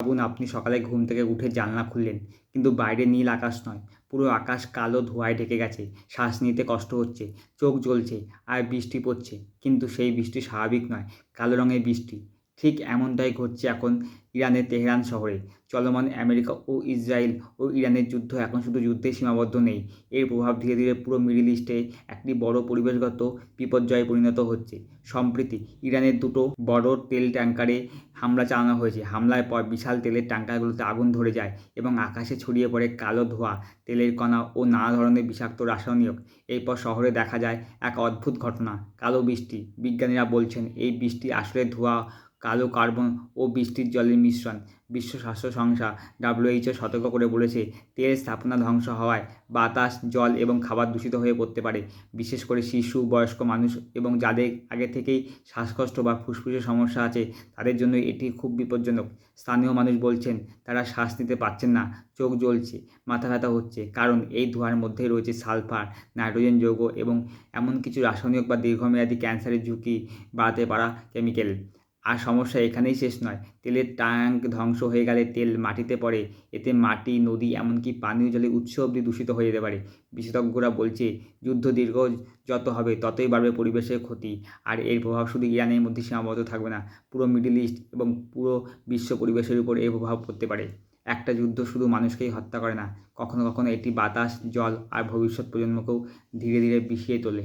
ভাবুন, আপনি সকালে ঘুম থেকে উঠে জানলা খুললেন, কিন্তু বাইরে নীল আকাশ নয়, পুরো আকাশ কালো ধোঁয়ায় ঢেকে গেছে। শ্বাস নিতে কষ্ট হচ্ছে, চোখ জ্বলছে, আর বৃষ্টি পড়ছে। কিন্তু সেই বৃষ্টি স্বাভাবিক নয়, কালো রঙের বৃষ্টি। ঠিক এমনটাই ঘটছে এখন ইরানের তেহরান শহরে। চলমান আমেরিকা ও ইসরায়েল ও ইরানের যুদ্ধ এখন শুধু যুদ্ধেই সীমাবদ্ধ নেই। এর প্রভাব ধীরে ধীরে পুরো মিডল ইস্টে একটি বড় পরিবেশগত বিপর্যয়ে পরিণত হচ্ছে। সম্প্রতি ইরানের দুটো বড় তেল ট্যাঙ্কারে হামলা চালানো হয়েছে। হামলার পর বিশাল তেলের ট্যাঙ্কারগুলোতে আগুন ধরে যায় এবং আকাশে ছড়িয়ে পড়ে কালো ধোঁয়া, তেলের কণা ও নানা ধরনের বিষাক্ত রাসায়নিক। এরপর শহরে দেখা যায় এক অদ্ভুত ঘটনা, কালো বৃষ্টি। বিজ্ঞানীরা বলছেন এই বৃষ্টি আসলে ধোঁয়া, কালো কার্বন ও বৃষ্টির জলের মিশ্রণ। বিশ্ব স্বাস্থ্য সংস্থা WHO সতর্ক করে বলেছে, তেল স্থাপনা ধ্বংস হওয়ায় বাতাস, জল এবং খাবার দূষিত হয়ে পড়তে পারে। বিশেষ করে শিশু, বয়স্ক মানুষ এবং যাদের আগে থেকেই শ্বাসকষ্ট বা ফুসফুসের সমস্যা আছে তাদের জন্য এটি খুব বিপজ্জনক। স্থানীয় মানুষ বলছেন তারা শ্বাস নিতে পারছেন না, চোখ জ্বলছে, মাথা ব্যথা হচ্ছে, কারণ এই ধোঁয়ার মধ্যে রয়েছে সালফার, নাইট্রোজেন যৌগ এবং এমন কিছু রাসায়নিক বা দীর্ঘমেয়াদী ক্যান্সারের ঝুঁকি বাড়াতে পারা কেমিক্যাল। আর সমস্যা এখানেই শেষ নয়। তেলের ট্যাঙ্ক ধ্বংস হয়ে গেলে তেল মাটিতে পড়ে। এতে মাটি, নদী, এমনকি পানীয় জলের উৎস অবধি দূষিত হয়ে যেতে পারে। বিশেষজ্ঞরা বলছে যুদ্ধ দীর্ঘ যত হবে ততই বাড়বে পরিবেশের ক্ষতি। আর এর প্রভাব শুধু ইরানের মধ্যে সীমাবদ্ধ থাকবে না, পুরো মিডল ইস্ট এবং পুরো বিশ্ব পরিবেশের উপর এর প্রভাব পড়তে পারে। একটা যুদ্ধ শুধু মানুষকেই হত্যা করে না, কখনো কখনো এটি বাতাস, জল আর ভবিষ্যৎ প্রজন্মকেও ধীরে ধীরে বিষিয়ে তোলে।